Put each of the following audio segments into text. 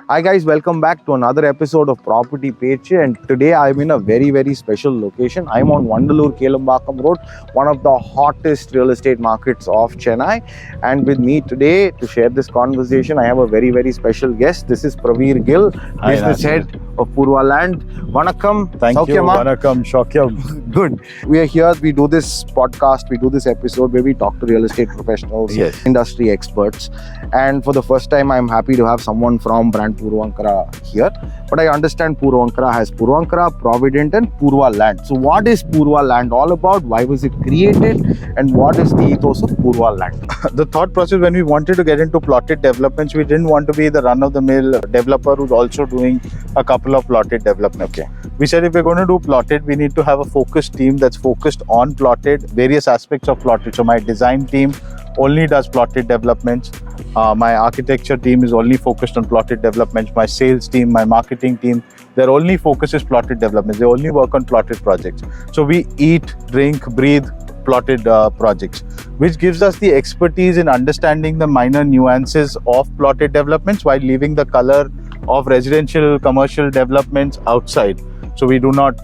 Hi guys, welcome back to another episode of Property Pechu, and today I'm in a very special location. I'm on Vandalur Kelambakam Road, one of the hottest real estate markets of Chennai. And with me today to share this conversation, I have a very special guest. This is Praveer Gill, business head of Purva Land. Vanakkam. Thank Sowkhyama? you. Vanakkam. Sowkhyam. Good. We are here, we do this podcast, we do this episode where we talk to real estate professionals, industry experts. And for the first time, I'm happy to have someone from brand Purva here. But I understand Purva has Purva, Provident and Purva Land. So what is Purva Land all about? Why was it created? And what is the ethos of Purva Land? The thought process when we wanted to get into plotted developments, we didn't want to be the run-of-the-mill developer who's also doing a couple of plotted developments. Okay. We said if we're going to do plotted, we need to have a focused team that's focused on plotted, various aspects of plotted. So my design team only does plotted developments. My architecture team is only focused on plotted developments. My sales team, my marketing team, their only focus is plotted developments. They only work on plotted projects. So we eat, drink, breathe plotted projects, which gives us the expertise in understanding the minor nuances of plotted developments while leaving the color of residential commercial developments outside. So we do not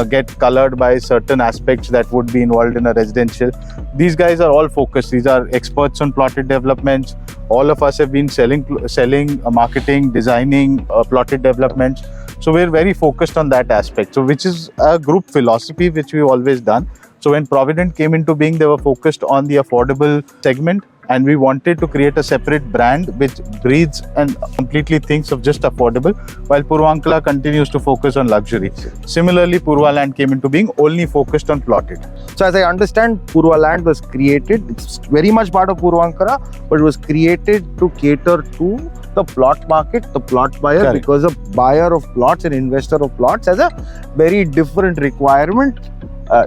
get colored by certain aspects that would be involved in a residential. These guys are all focused. These are experts on plotted developments. All of us have been selling, marketing, designing plotted developments. So we're very focused on that aspect. So which is a group philosophy which we've always done. So when Provident came into being, they were focused on the affordable segment. And we wanted to create a separate brand which breathes and completely thinks of just affordable, while Purva continues to focus on luxury. Similarly, Purva Land came into being only focused on plotted. So as I understand, Purva Land was created, it's very much part of Purva, but it was created to cater to the plot market, the plot buyer. Correct. Because a buyer of plots, an investor of plots has a very different requirement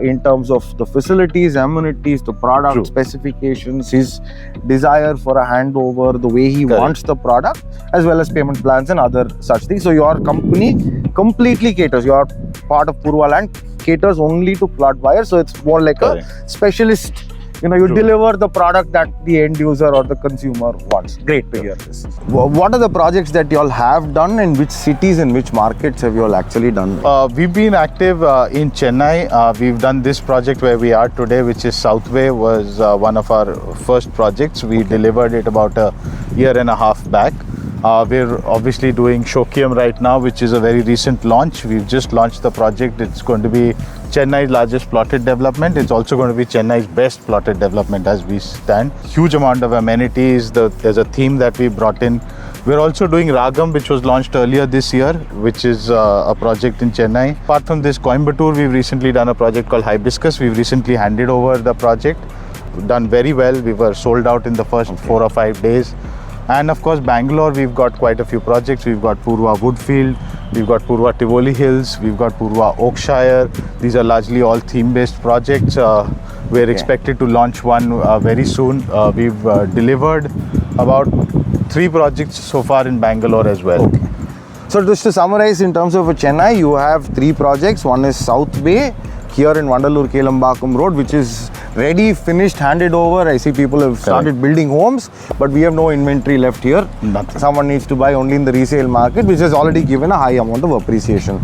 in terms of the facilities, amenities, the product specifications, his desire for a handover, the way he wants the product, as well as payment plans and other such things. So your company completely caters, your part of Purva Land caters only to plot buyers. So it's more like a specialist. You know, you deliver the product that the end user or the consumer wants. Great to hear this. What are the projects that you all have done, and which cities and which markets have you all actually done? We've been active in Chennai. We've done this project where we are today, which is Southbay, was one of our first projects. We delivered it about a year and a half back. We're obviously doing Sowkhyam right now, which is a very recent launch. We've just launched the project. It's going to be Chennai's largest plotted development. It's also going to be Chennai's best plotted development as we stand. Huge amount of amenities. There's a theme that we brought in. We're also doing Raagam, which was launched earlier this year, which is a project in Chennai. Apart from this, Coimbatore, we've recently done a project called Hibiscus. We've recently handed over the project. We've done very well. We were sold out in the first 4 or 5 days. And of course, Bangalore, we've got quite a few projects. We've got Purva Woodfield, we've got Purva Tivoli Hills, we've got Purva Oakshire. These are largely all theme-based projects. We're expected to launch one very soon. We've delivered about 3 projects so far in Bangalore as well. Okay. So just to summarize, in terms of Chennai, you have 3 projects. One is Southbay, here in Vandalur Kelambakam Road, which is ready, finished, handed over. I see people have started building homes, but we have no inventory left here. Nothing. Someone needs to buy only in the resale market, which has already given a high amount of appreciation.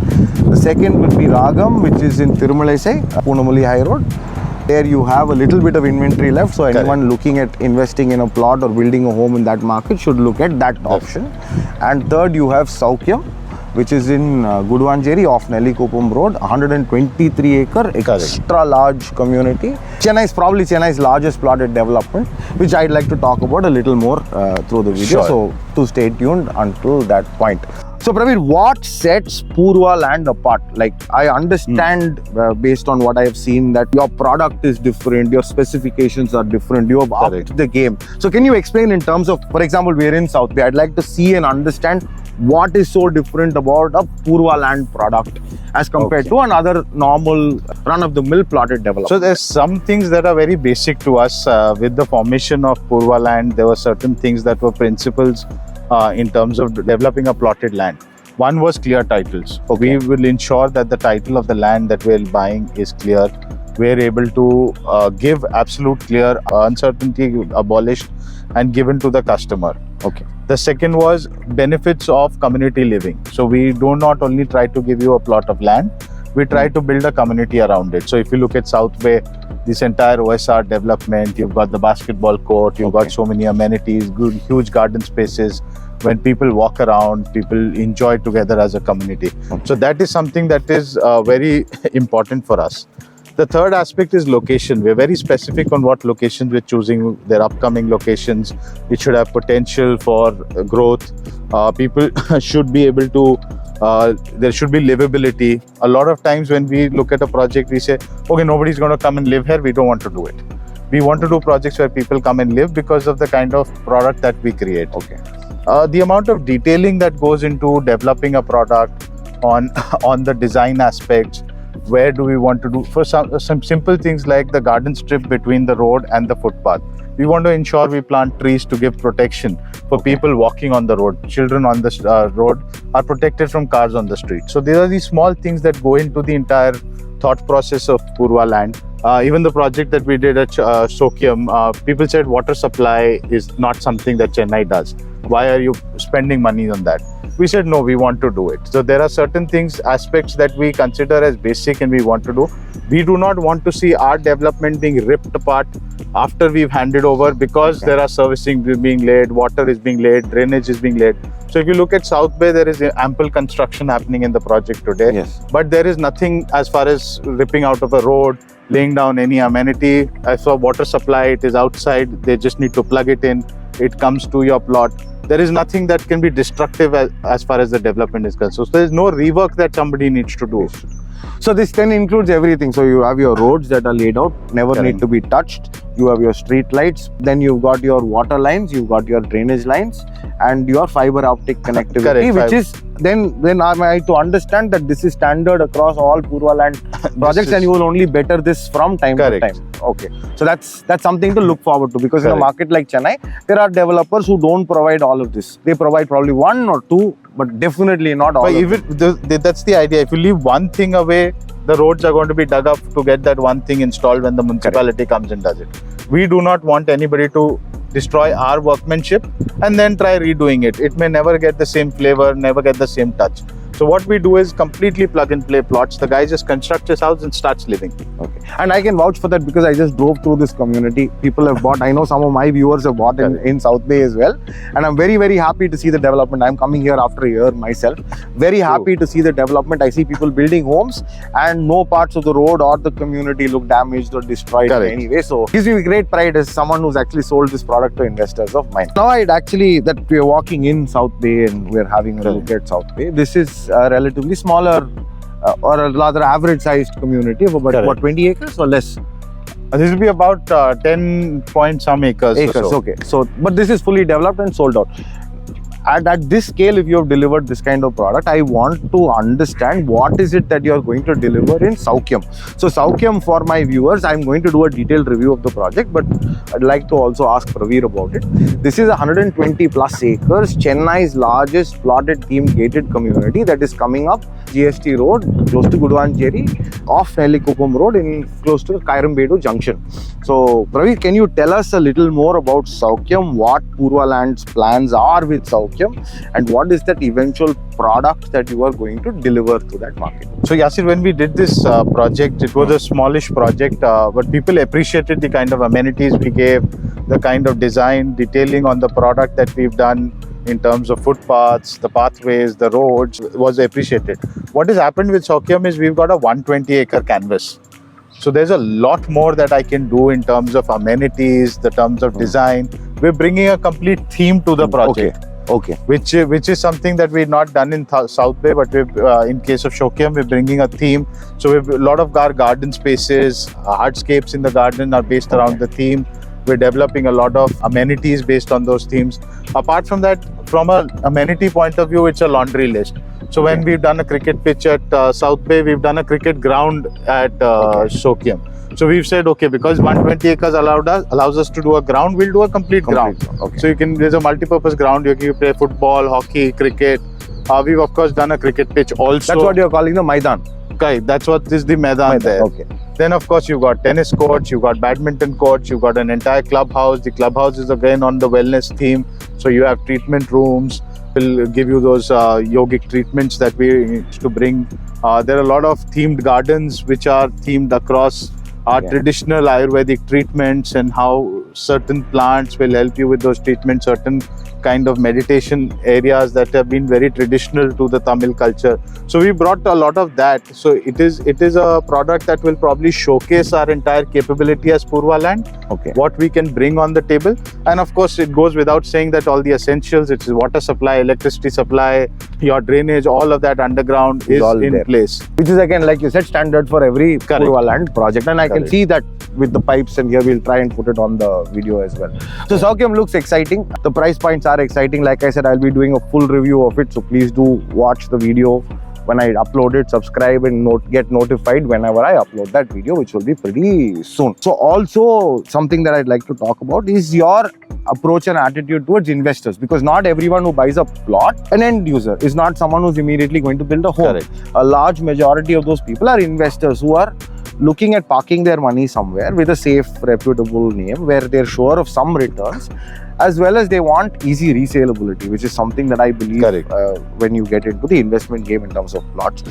The second will be Raagam, which is in Tirumalaisai, Punamuli High Road. There you have a little bit of inventory left, so anyone looking at investing in a plot or building a home in that market should look at that option. And third, you have Sowkhyam, which is in Guduvanjeri off Nellikopam Road, 123 acre, extra large community. Chennai is probably Chennai's largest plotted development, which I'd like to talk about a little more through the video. So to stay tuned until that point. So Praveer, what sets Purva Land apart? Like, I understand based on what I have seen that your product is different, your specifications are different, you have upped the game. So can you explain in terms of, for example, we're in Southbay. I'd like to see and understand what is so different about a Purva Land product as compared to another normal run-of-the-mill plotted development. So there's some things that are very basic to us. With the formation of Purva Land, there were certain things that were principles in terms of developing a plotted land. One was clear titles. We will ensure that the title of the land that we're buying is clear. We're able to give absolute clear uncertainty abolished, and given to the customer. Okay. The second was benefits of community living. So we do not only try to give you a plot of land, we try to build a community around it. So if you look at Southbay, this entire OSR development, you've got the basketball court, you've got so many amenities, good, huge garden spaces. When people walk around, people enjoy together as a community. So that is something that is very important for us. The third aspect is location. We're very specific on what locations we're choosing. They're upcoming locations. It should have potential for growth. People should be able to, there should be livability. A lot of times when we look at a project, we say, okay, nobody's going to come and live here. We don't want to do it. We want to do projects where people come and live because of the kind of product that we create. Okay. The amount of detailing that goes into developing a product on the design aspects. Where do we want to do for some simple things like the garden strip between the road and the footpath. We want to ensure we plant trees to give protection for people walking on the road. Children on the road are protected from cars on the street. So there are these small things that go into the entire thought process of Purva Land. Even the project that we did at Sowkhyam, people said water supply is not something that Chennai does. Why are you spending money on that? We said, no, we want to do it. So there are certain things, aspects that we consider as basic and we want to do. We do not want to see our development being ripped apart after we've handed over because there are servicing being laid, water is being laid, drainage is being laid. So if you look at Southbay, there is ample construction happening in the project today. Yes. But there is nothing as far as ripping out of a road, laying down any amenity. As for water supply, it is outside. They just need to plug it in. It comes to your plot. There is nothing that can be destructive as far as the development is concerned. So there is no rework that somebody needs to do. So this then includes everything. So you have your roads that are laid out, never need to be touched. You have your street lights. Then you've got your water lines, you've got your drainage lines, and your fiber optic connectivity, which is then am I to understand that this is standard across all Purva Land projects, and you will only better this from time to time. Okay, so that's something to look forward to, because in a market like Chennai, there are developers who don't provide all of this. They provide probably one or two, but definitely not all. But even that's the idea. If you leave one thing away, the roads are going to be dug up to get that one thing installed when the municipality comes and does it. We do not want anybody to destroy our workmanship and then try redoing it. It may never get the same flavor, never get the same touch. So what we do is completely plug and play plots. The guy just constructs his house and starts living. Okay. And I can vouch for that because I just drove through this community. People have bought. I know some of my viewers have bought in Southbay as well. And I'm very, very happy to see the development. I'm coming here after a year myself. Very happy to see the development. I see people building homes and no parts of the road or the community look damaged or destroyed in any way. So it gives me great pride as someone who's actually sold this product to investors of mine. Now I'd actually, that we're walking in Southbay and we're having a look at Southbay. This is a relatively smaller or a rather average sized community of about what, 20 acres or less? This will be about 10 point some acres. Okay. So, but this is fully developed and sold out. At this scale, if you have delivered this kind of product, I want to understand what is it that you are going to deliver in Sowkhyam. So Sowkhyam, for my viewers, I'm going to do a detailed review of the project, but I'd like to also ask Praveer about it. This is 120 plus acres, Chennai's largest plotted theme gated community that is coming up GST Road, close to Guduvancheri, off Nelikukum Road, in close to Kairumbedu Junction. So Praveer, can you tell us a little more about Sowkhyam, what Purva Land's plans are with Sowkhyam, and what is that eventual product that you are going to deliver to that market? So Yasir, when we did this project, it was a smallish project, but people appreciated the kind of amenities we gave, the kind of design, detailing on the product that we've done in terms of footpaths, the pathways, the roads was appreciated. What has happened with Sowkhyam is we've got a 120 acre canvas. So there's a lot more that I can do in terms of amenities, the terms of design. We're bringing a complete theme to the project. Okay. Which is something that we've not done in Southbay, but we've in case of Sowkhyam, we're bringing a theme. So we've a lot of our garden spaces, hardscapes in the garden are based around the theme. We're developing a lot of amenities based on those themes. Apart from that, from an amenity point of view, it's a laundry list. So when we've done a cricket pitch at Southbay, we've done a cricket ground at Sowkhyam. So we've said, okay, because 120 acres allows us to do a ground, we'll do a complete ground. Okay. So there's a multi-purpose ground. You can play football, hockey, cricket. We've of course done a cricket pitch also. That's what you're calling the Maidan. Correct. That's what is the Maidan there. Okay. Then of course you've got tennis courts, you've got badminton courts, you've got an entire clubhouse. The clubhouse is again on the wellness theme. So you have treatment rooms. We'll give you those yogic treatments that we used to bring. There are a lot of themed gardens which are themed across our traditional Ayurvedic treatments and how certain plants will help you with those treatments, certain kind of meditation areas that have been very traditional to the Tamil culture. So we brought a lot of that. So it is a product that will probably showcase our entire capability as Purva Land, what we can bring on the table. And of course, it goes without saying that all the essentials, it's water supply, electricity supply, your drainage, all of that underground is in place. Which is again, like you said, standard for every Purva Land project. And I can see that with the pipes, and here we'll try and put it on the video as well. So Sowkhyam looks exciting. The price points are exciting. Like I said, I'll be doing a full review of it. So please do watch the video when I upload it, subscribe and get notified whenever I upload that video, which will be pretty soon. So also something that I'd like to talk about is your approach and attitude towards investors, because not everyone who buys a plot, an end user, is not someone who's immediately going to build a home. A large majority of those people are investors who are looking at parking their money somewhere with a safe, reputable name where they're sure of some returns, as well as they want easy resaleability, which is something that I believe when you get into the investment game in terms of plots,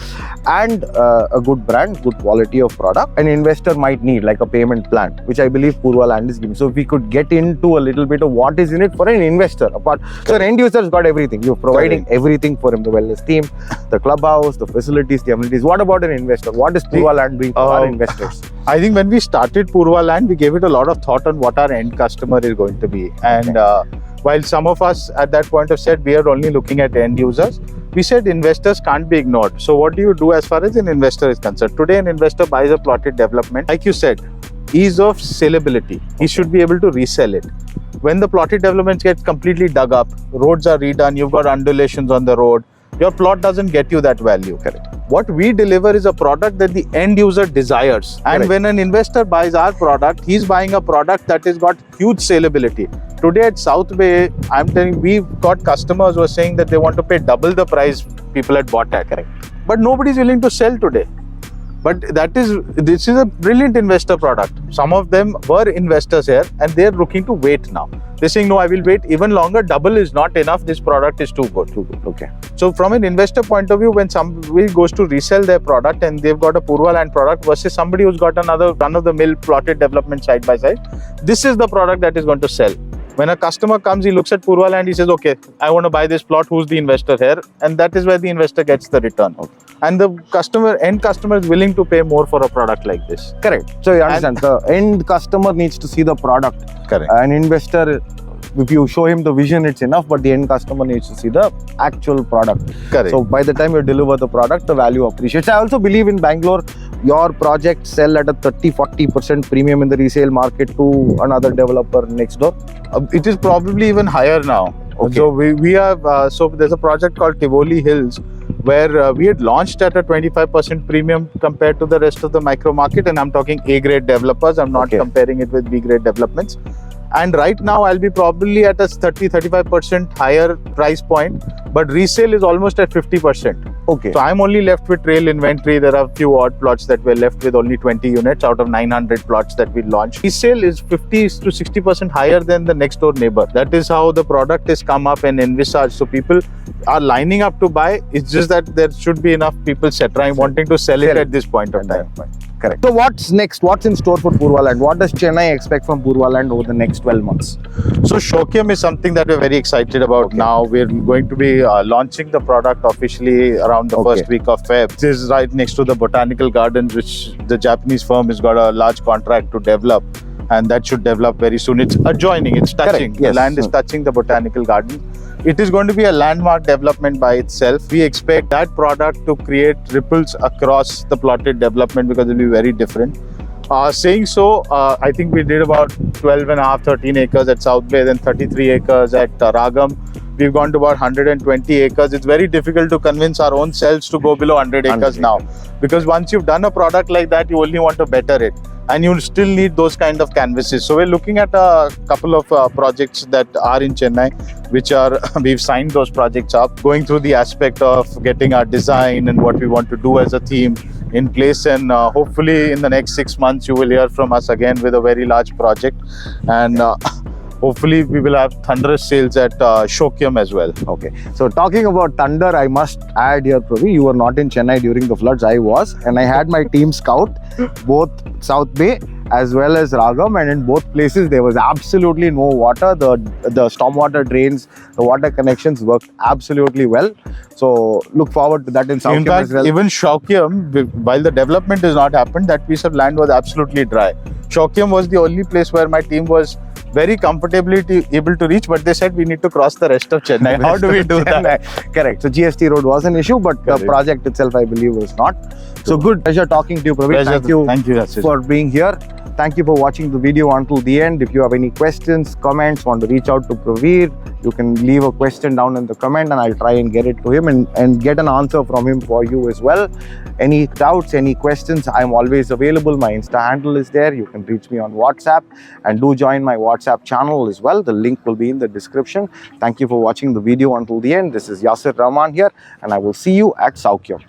and a good brand, good quality of product, an investor might need like a payment plan, which I believe Purva Land is giving. So if we could get into a little bit of what is in it for an investor, apart, so an end user's got everything. You're providing everything for him: the wellness team, the clubhouse, the facilities, the amenities. What about an investor? What does Purva Land bring to our investors? I think when we started Purva Land, we gave it a lot of thought on what our end customer is going to be. And while some of us at that point have said we are only looking at end users, we said investors can't be ignored. So what do you do as far as an investor is concerned? Today, an investor buys a plotted development. Like you said, ease of saleability. He should be able to resell it. When the plotted developments get completely dug up, roads are redone, you've got undulations on the road, your plot doesn't get you that value. What we deliver is a product that the end user desires. And when an investor buys our product, he's buying a product that has got huge saleability. Today at Southbay, I'm telling you, we've got customers who are saying that they want to pay double the price people had bought at. But nobody's willing to sell today. But this is a brilliant investor product. Some of them were investors here and they're looking to wait now. They're saying, no, I will wait even longer. Double is not enough. This product is too good. So from an investor point of view, when somebody goes to resell their product and they've got a Purva Land product versus somebody who's got another run-of-the-mill plotted development side by side, this is the product that is going to sell. When a customer comes, he looks at Purva Land, he says, okay, I want to buy this plot. Who's the investor here? And that is where the investor gets the return. And the end customer is willing to pay more for a product like this. So you understand, the end customer needs to see the product. An investor, if you show him the vision, it's enough, but the end customer needs to see the actual product. So by the time you deliver the product, the value appreciates. I also believe in Bangalore, your projects sell at a 30-40% premium in the resale market to another developer next door. It is probably even higher now. So we have, so there's a project called Tivoli Hills where we had launched at a 25% premium compared to the rest of the micro market, and I'm talking A-grade developers. I'm not comparing it with B-grade developments. And right now I'll be probably at a 30-35% higher price point, but resale is almost at 50%. So I'm only left with trail inventory. There are a few odd plots that we're left with, only 20 units out of 900 plots that we launched. Resale is 50 to 60% higher than the next door neighbor. That is how the product has come up and envisaged. So people are lining up to buy. It's just that there should be enough people wanting to sell it at this point of time. So what's next? What's in store for Purva Land? What does Chennai expect from Purva Land over the next 12 months? So Sowkhyam is something that we're very excited about now. We're going to be launching the product officially around the first week of Feb. This is right next to the botanical gardens, which the Japanese firm has got a large contract to develop. And that should develop very soon. It's adjoining, it's touching. The land is touching the botanical garden. It is going to be a landmark development by itself. We expect that product to create ripples across the plotted development because it will be very different. Saying so, I think we did about 13 acres at Southbay, then 33 acres at raagam. We've gone to about 120 acres. It's very difficult to convince our own selves to go below 100 acres now. Because once you've done a product like that, you only want to better it. And you still need those kind of canvases. So we're looking at a couple of projects that are in Chennai, which are, we've signed those projects up, going through the aspect of getting our design and what we want to do as a theme in place, and hopefully in the next 6 months you will hear from us again with a very large project, and hopefully we will have thunderous sales at Sowkhyam as well. Okay. So talking about thunder, I must add here, Pravi, you were not in Chennai during the floods. I was, and I had my team scout both Southbay as well as Raagam, and in both places there was absolutely no water. The stormwater drains, the water connections worked absolutely well. So look forward to that in Sowkhyam In fact, as well. even Sowkhyam, while the development has not happened, that piece of land was absolutely dry. Sowkhyam was the only place where my team was very comfortably able to reach, but they said we need to cross the rest of Chennai. How do we do that? Correct. So GST road was an issue, but the project itself, I believe, was not. So good. Pleasure talking to you, Praveer. Thank you for being here. Thank you for watching the video until the end. If you have any questions, comments, want to reach out to Praveer, you can leave a question down in the comment and I'll try and get it to him and get an answer from him for you as well. Any doubts, any questions, I'm always available. My Insta handle is there. You can reach me on WhatsApp, and do join my WhatsApp channel as well. The link will be in the description. Thank you for watching the video until the end. This is Yasir Rahman here, and I will see you at Sowkhyam.